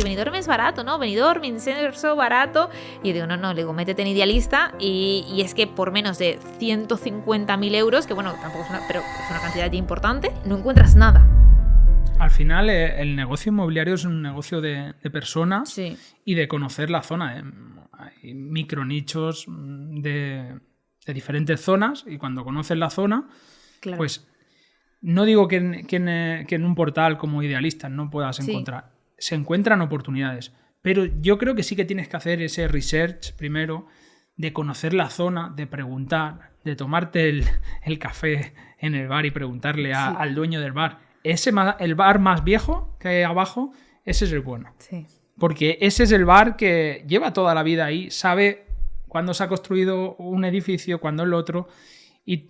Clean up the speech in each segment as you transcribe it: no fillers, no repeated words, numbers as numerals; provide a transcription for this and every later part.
que Benidorm es barato, ¿no? Benidorm, incenso barato. Y yo digo, no, le digo, métete en Idealista y es que por menos de 150.000 euros, que bueno, tampoco es pero es una cantidad ya importante, no encuentras nada. Al final, el negocio inmobiliario es un negocio de personas Sí. y de conocer la zona. Hay micronichos de diferentes zonas y cuando conoces la zona, Claro. pues no digo que en un portal como Idealista no puedas encontrar. Se encuentran oportunidades, pero yo creo que sí que tienes que hacer ese research primero, de conocer la zona, de preguntar, de tomarte el café en el bar y preguntarle al dueño del bar. El bar más viejo que hay abajo, ese es el bueno. Sí. Porque ese es el bar que lleva toda la vida ahí, sabe cuándo se ha construido un edificio, cuándo el otro, y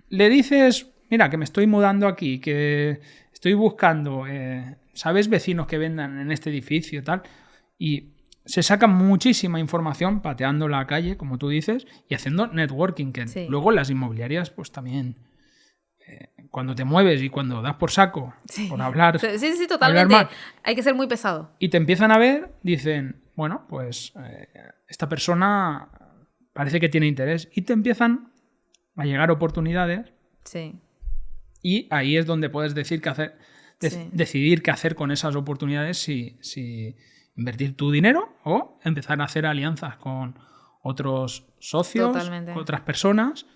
le dices, mira, que me estoy mudando aquí, que estoy buscando, ¿sabes? Vecinos que vendan en este edificio y tal, y se saca muchísima información pateando la calle, como tú dices, y haciendo networking, que luego las inmobiliarias pues también... cuando te mueves y cuando das por saco por hablar, sí, totalmente. Hablar mal, hay que ser muy pesado. Y te empiezan a ver, dicen, bueno, pues esta persona parece que tiene interés. Y te empiezan a llegar oportunidades. Sí. Y ahí es donde puedes decidir qué hacer con esas oportunidades, si invertir tu dinero o empezar a hacer alianzas con otros socios, Totalmente. con otras personas,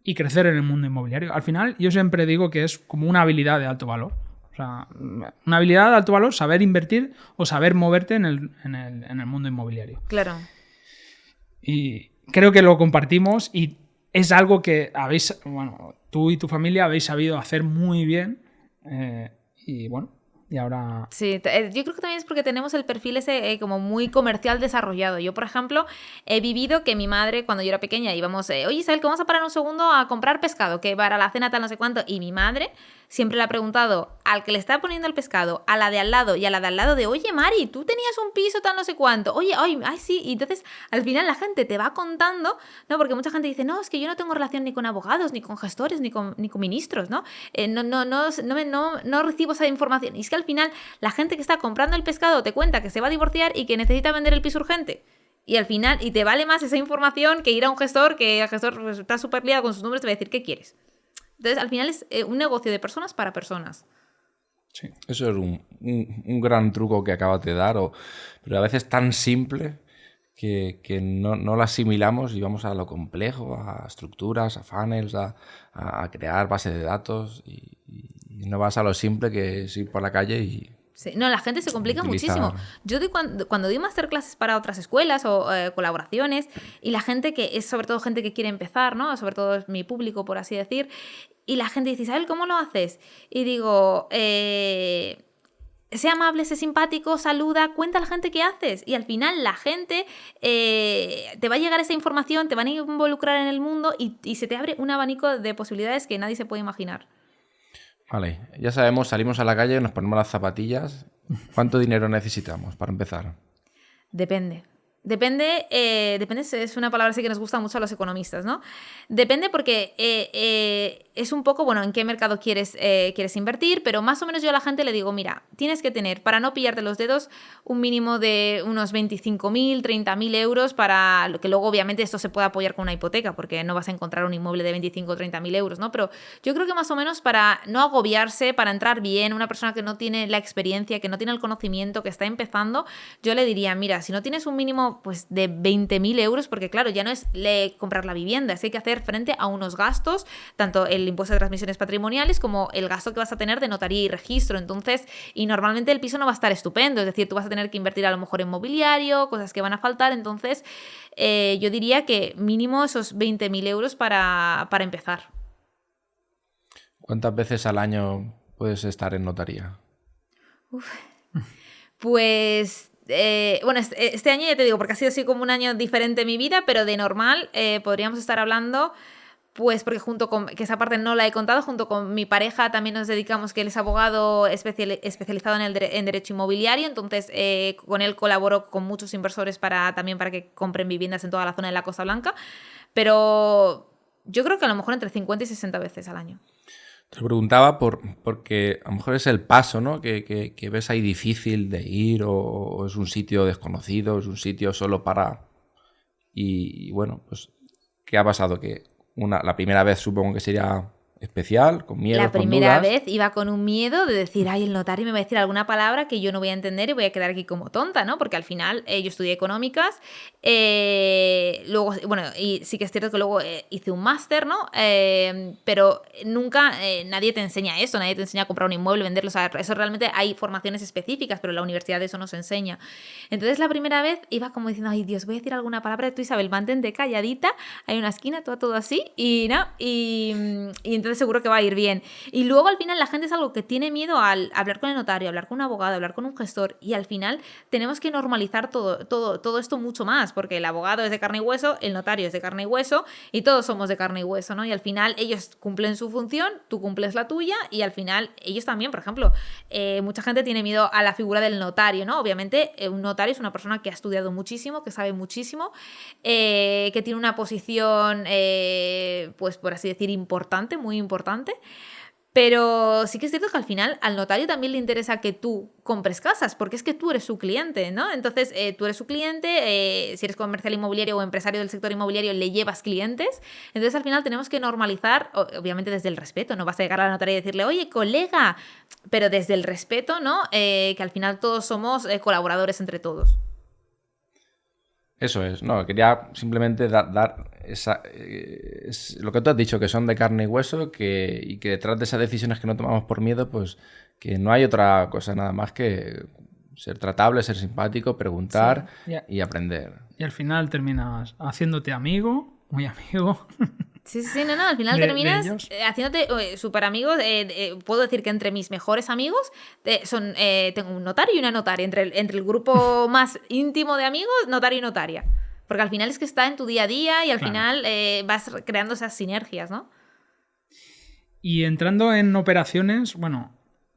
y crecer en el mundo inmobiliario. Al final, yo siempre digo que es como una habilidad de alto valor. O sea, una habilidad de alto valor, saber invertir o saber moverte en el mundo inmobiliario. Claro. Y creo que lo compartimos y es algo que tú y tu familia habéis sabido hacer muy bien. Y bueno, y ahora... Sí, yo creo que también es porque tenemos el perfil ese como muy comercial desarrollado. Yo, por ejemplo, he vivido que mi madre, cuando yo era pequeña, íbamos, oye, Isabel, que vamos a parar un segundo a comprar pescado, que para la cena tal no sé cuánto, y mi madre siempre le ha preguntado al que le está poniendo el pescado, a la de al lado y a la de al lado de, oye, Mari, tú tenías un piso tal no sé cuánto, oye, ay, sí, y entonces al final la gente te va contando, ¿no? Porque mucha gente dice, no, es que yo no tengo relación ni con abogados, ni con gestores, ni con ministros, ¿no? No recibo esa información. Y es que al final la gente que está comprando el pescado te cuenta que se va a divorciar y que necesita vender el piso urgente. Y al final, y te vale más esa información que ir a un gestor, que el gestor pues, está súper liado con sus números, te va a decir, ¿qué quieres? Entonces, al final es un negocio de personas para personas. Sí, eso es un gran truco que acabas de dar, pero a veces tan simple que no lo asimilamos y vamos a lo complejo, a estructuras, a funnels, a crear bases de datos y no vas a lo simple que es ir por la calle y... Sí. No, la gente se complica muchísimo. Yo cuando doy masterclasses para otras escuelas o colaboraciones y la gente que es sobre todo gente que quiere empezar, ¿no? Sobre todo es mi público, por así decir, y la gente dice, Isabel, ¿cómo lo haces? Y digo, sé amable, sé simpático, saluda, cuenta a la gente qué haces. Y al final la gente te va a llegar esa información, te van a involucrar en el mundo y se te abre un abanico de posibilidades que nadie se puede imaginar. Vale, ya sabemos, salimos a la calle, nos ponemos las zapatillas. ¿Cuánto dinero necesitamos para empezar? Depende, es una palabra así que nos gusta mucho a los economistas, ¿no? Depende porque es un poco, bueno, en qué mercado quieres invertir, pero más o menos yo a la gente le digo, mira, tienes que tener, para no pillarte los dedos, un mínimo de unos 25.000, 30.000 euros para lo que luego obviamente esto se puede apoyar con una hipoteca, porque no vas a encontrar un inmueble de 25 o 30.000 euros, ¿no? Pero yo creo que más o menos para no agobiarse, para entrar bien, una persona que no tiene la experiencia, que no tiene el conocimiento, que está empezando, yo le diría, mira, si no tienes un mínimo pues de 20.000 euros, porque claro, ya no es comprar la vivienda, es que hay que hacer frente a unos gastos, tanto el impuesto de transmisiones patrimoniales como el gasto que vas a tener de notaría y registro, entonces, y normalmente el piso no va a estar estupendo, es decir, tú vas a tener que invertir a lo mejor en mobiliario, cosas que van a faltar, entonces yo diría que mínimo esos 20.000 euros para empezar. ¿Cuántas veces al año puedes estar en notaría? Pues... bueno, este año ya te digo, porque ha sido así como un año diferente en mi vida, pero de normal podríamos estar hablando, pues porque junto con, que esa parte no la he contado, junto con mi pareja también nos dedicamos, que él es abogado especializado en derecho inmobiliario, entonces con él colaboro con muchos inversores también para que compren viviendas en toda la zona de la Costa Blanca, pero yo creo que a lo mejor entre 50 y 60 veces al año. Te lo preguntaba porque a lo mejor es el paso, ¿no? Que ves ahí difícil de ir o es un sitio desconocido, es un sitio solo para... Y bueno, pues, ¿qué ha pasado? Que la primera vez supongo que sería especial, con miedo, La con primera dudas. vez iba con un miedo de decir, ay, el notario me va a decir alguna palabra que yo no voy a entender y voy a quedar aquí como tonta, ¿no? Porque al final yo estudié económicas, luego, bueno, y sí que es cierto que luego hice un máster, ¿no? Pero nunca nadie te enseña eso, nadie te enseña a comprar un inmueble, venderlo, o sea, eso realmente hay formaciones específicas, pero en la universidad eso no se enseña. Entonces la primera vez iba como diciendo, ay Dios, voy a decir alguna palabra, tú Isabel, mantente calladita, hay una esquina, todo así, y no, y entonces seguro que va a ir bien. Y luego al final la gente es algo que tiene miedo al hablar con el notario, hablar con un abogado, hablar con un gestor, y al final tenemos que normalizar todo esto mucho más, porque el abogado es de carne y hueso, el notario es de carne y hueso, y todos somos de carne y hueso, ¿no? Y al final ellos cumplen su función, tú cumples la tuya, y al final ellos también, por ejemplo, mucha gente tiene miedo a la figura del notario, ¿no? Obviamente un notario es una persona que ha estudiado muchísimo, que sabe muchísimo, que tiene una posición, pues por así decir, importante, muy importante. Pero sí que es cierto que al final al notario también le interesa que tú compres casas, porque es que tú eres su cliente, ¿no? Entonces, tú eres su cliente, si eres comercial inmobiliario o empresario del sector inmobiliario, le llevas clientes. Entonces, al final tenemos que normalizar, obviamente desde el respeto, no vas a llegar a la notaria y decirle, oye, colega, pero desde el respeto, ¿no? Que al final todos somos colaboradores entre todos. Eso es, no, quería simplemente dar esa, lo que tú has dicho, que son de carne y hueso, y que detrás de esas decisiones que no tomamos por miedo, pues que no hay otra cosa nada más que ser tratable, ser simpático, preguntar y aprender. Y al final terminas haciéndote amigo, muy amigo. Sí, no, al final terminas haciéndote súper amigos. Puedo decir que entre mis mejores amigos tengo un notario y una notaria. Entre el grupo más íntimo de amigos, notario y notaria. Porque al final es que está en tu día a día y al final vas creando esas sinergias, ¿no? Y entrando en operaciones, bueno,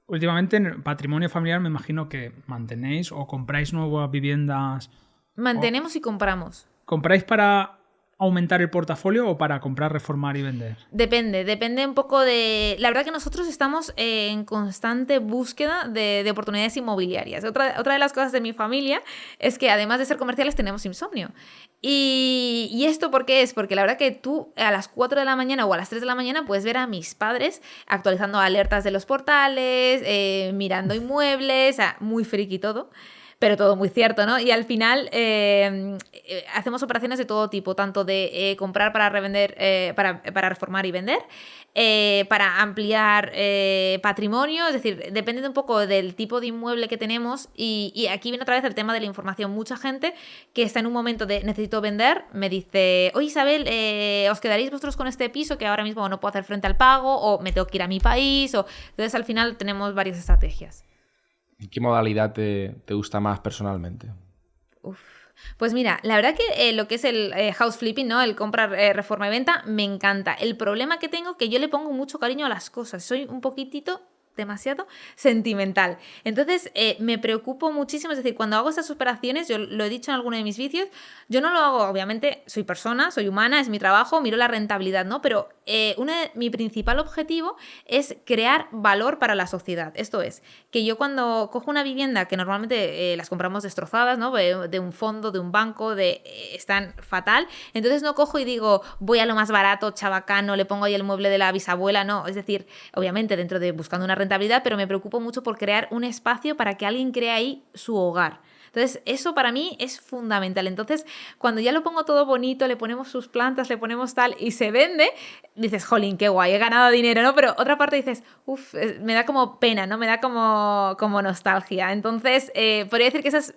últimamente en el patrimonio familiar me imagino que mantenéis o compráis nuevas viviendas. Mantenemos y compramos. ¿Compráis para aumentar el portafolio o para comprar, reformar y vender? Depende un poco de... La verdad que nosotros estamos en constante búsqueda de oportunidades inmobiliarias. Otra de las cosas de mi familia es que además de ser comerciales tenemos insomnio. ¿Y esto por qué es? Porque la verdad que tú a las 4 de la mañana o a las 3 de la mañana puedes ver a mis padres actualizando alertas de los portales, mirando inmuebles, o sea, muy friki todo. Pero todo muy cierto, ¿no? Y al final hacemos operaciones de todo tipo, tanto de comprar para revender, para reformar y vender, para ampliar patrimonio, es decir, depende un poco del tipo de inmueble que tenemos y aquí viene otra vez el tema de la información. Mucha gente que está en un momento de necesito vender, me dice, oye Isabel, ¿os quedaréis vosotros con este piso que ahora mismo no puedo hacer frente al pago o me tengo que ir a mi país? Entonces al final tenemos varias estrategias. ¿Qué modalidad te gusta más personalmente? Pues mira, la verdad que lo que es el house flipping, ¿no? El comprar, reforma y venta, me encanta. El problema que tengo es que yo le pongo mucho cariño a las cosas. Soy un poquitito demasiado sentimental. Entonces me preocupo muchísimo, es decir, cuando hago estas operaciones, yo lo he dicho en alguno de mis vídeos, yo no lo hago, obviamente soy persona, soy humana, es mi trabajo, miro la rentabilidad, ¿no? Pero mi principal objetivo es crear valor para la sociedad. Esto es, que yo cuando cojo una vivienda, que normalmente las compramos destrozadas, ¿no? De un fondo, de un banco, están fatal, entonces no cojo y digo, voy a lo más barato, chabacano, le pongo ahí el mueble de la bisabuela, no, es decir, obviamente dentro de buscando una rentabilidad, pero me preocupo mucho por crear un espacio para que alguien cree ahí su hogar. Entonces, eso para mí es fundamental. Entonces, cuando ya lo pongo todo bonito, le ponemos sus plantas, le ponemos tal y se vende, dices, jolín, qué guay, he ganado dinero, ¿no? Pero otra parte dices, me da como pena, ¿no? Me da como nostalgia. Entonces, podría decir que esa es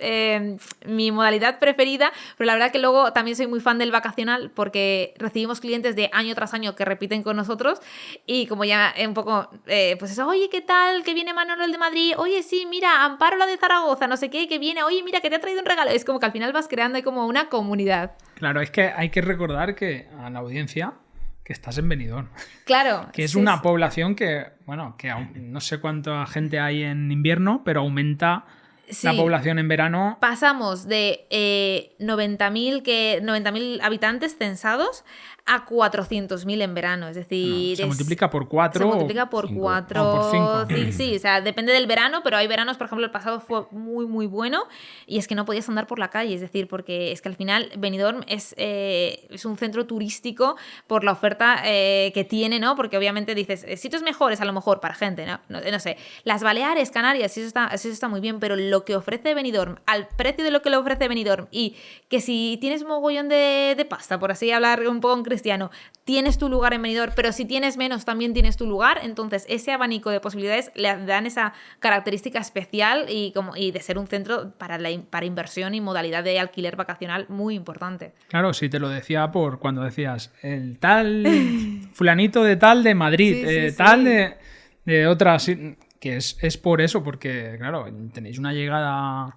mi modalidad preferida, pero la verdad que luego también soy muy fan del vacacional porque recibimos clientes de año tras año que repiten con nosotros y como ya un poco, pues eso, oye, ¿qué tal? Que viene Manolo el de Madrid, oye, sí, mira, Amparo la de Zaragoza, no sé qué, que viene, oye, mira, que te ha traído un regalo. Es como que al final vas creando ahí como una comunidad. Claro, es que hay que recordar que a la audiencia que estás en Benidorm. Claro. Que es una población que, bueno, que no sé cuánta gente hay en invierno, pero aumenta la población en verano. Pasamos de 90.000 habitantes censados a 400.000 en verano, es decir... Se multiplica por 4. Se multiplica por 4. O por 5. Sí, o sea, depende del verano, pero hay veranos, por ejemplo, el pasado fue muy, muy bueno y es que no podías andar por la calle, es decir, porque es que al final Benidorm es un centro turístico por la oferta que tiene, ¿no? Porque obviamente dices, sitios mejores a lo mejor para gente, ¿no? No sé, las Baleares, Canarias, eso está muy bien, pero lo que ofrece Benidorm, al precio de lo que le ofrece Benidorm y que si tienes mogollón de pasta, por así hablar un poco en cristiano, tienes tu lugar en Benidorm, pero si tienes menos también tienes tu lugar, entonces ese abanico de posibilidades le dan esa característica especial y de ser un centro para inversión y modalidad de alquiler vacacional muy importante. Claro, sí, te lo decía por cuando decías el tal fulanito de tal de Madrid, tal de otras... Que es por eso, porque, claro, tenéis una llegada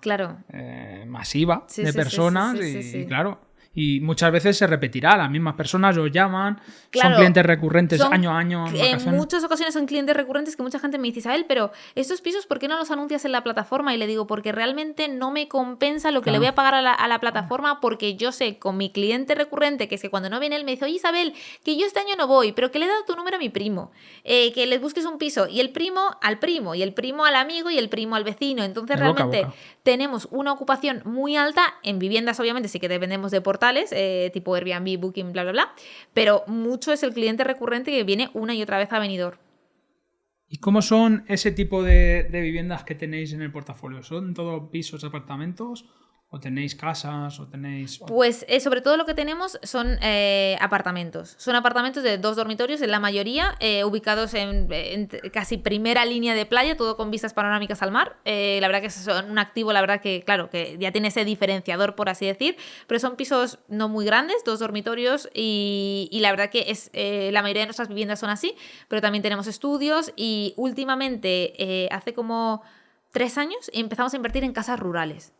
masiva de personas y, claro... Y muchas veces se repetirá, las mismas personas os llaman, son clientes recurrentes año a año. En muchas ocasiones son clientes recurrentes que mucha gente me dice, Isabel, pero estos pisos, ¿por qué no los anuncias en la plataforma? Y le digo, porque realmente no me compensa lo que le voy a pagar a la plataforma, porque yo sé con mi cliente recurrente, que es que cuando no viene él me dice, oye Isabel, que yo este año no voy, pero que le he dado tu número a mi primo, que les busques un piso, y el primo al primo, y el primo al amigo, y el primo al vecino. Entonces realmente tenemos una ocupación muy alta en viviendas, obviamente sí que dependemos de portales, tipo Airbnb, Booking, bla, bla, bla, pero mucho es el cliente recurrente que viene una y otra vez a Benidorm. ¿Y cómo son ese tipo de viviendas que tenéis en el portafolio? ¿Son todos pisos, apartamentos? ¿O tenéis casas? ¿O tenéis...? Pues sobre todo lo que tenemos son apartamentos. Son apartamentos de 2 dormitorios, en la mayoría, ubicados en casi primera línea de playa, todo con vistas panorámicas al mar. La verdad que son un activo, la verdad que, claro, que ya tiene ese diferenciador, por así decir, pero son pisos no muy grandes, 2 dormitorios y la verdad que la mayoría de nuestras viviendas son así, pero también tenemos estudios y últimamente, hace como 3 años, empezamos a invertir en casas rurales.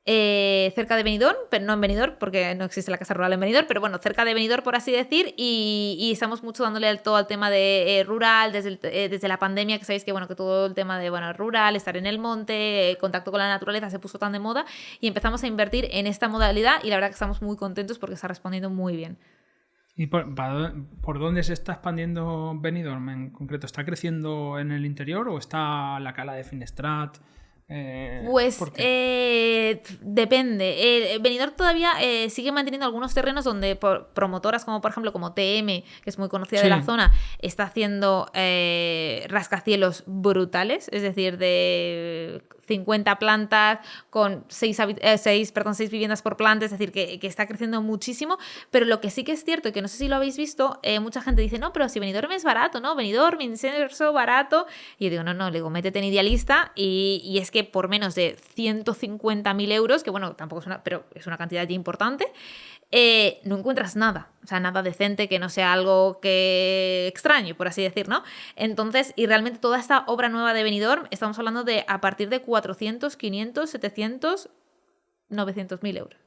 Cerca de Benidorm, pero no en Benidorm porque no existe la casa rural en Benidorm, pero bueno, cerca de Benidorm por así decir, y estamos mucho dándole todo al tema de rural desde la pandemia, que sabéis que bueno, que todo el tema de rural, estar en el monte, contacto con la naturaleza se puso tan de moda y empezamos a invertir en esta modalidad y la verdad que estamos muy contentos porque está respondiendo muy bien. ¿Y por dónde se está expandiendo Benidorm en concreto? ¿Está creciendo en el interior o está la cala de Finestrat? Pues depende. Benidorm todavía sigue manteniendo algunos terrenos donde promotoras como por ejemplo como TM, que es muy conocida de la zona, está haciendo rascacielos brutales, es decir, de 50 plantas con 6 viviendas por planta, es decir, que está creciendo muchísimo, pero lo que sí que es cierto y que no sé si lo habéis visto, mucha gente dice, no, pero si Benidorm es barato, ¿no? Benidorm, Inserso, barato. Y yo digo, no, le digo, métete en Idealista y es que por menos de 150.000 euros, que bueno, tampoco es pero es una cantidad ya importante, no encuentras nada, o sea, nada decente que no sea algo que extraño, por así decir, ¿no? Entonces, y realmente toda esta obra nueva de Benidorm, estamos hablando de a partir de 400, 500, 700, 900.000 euros.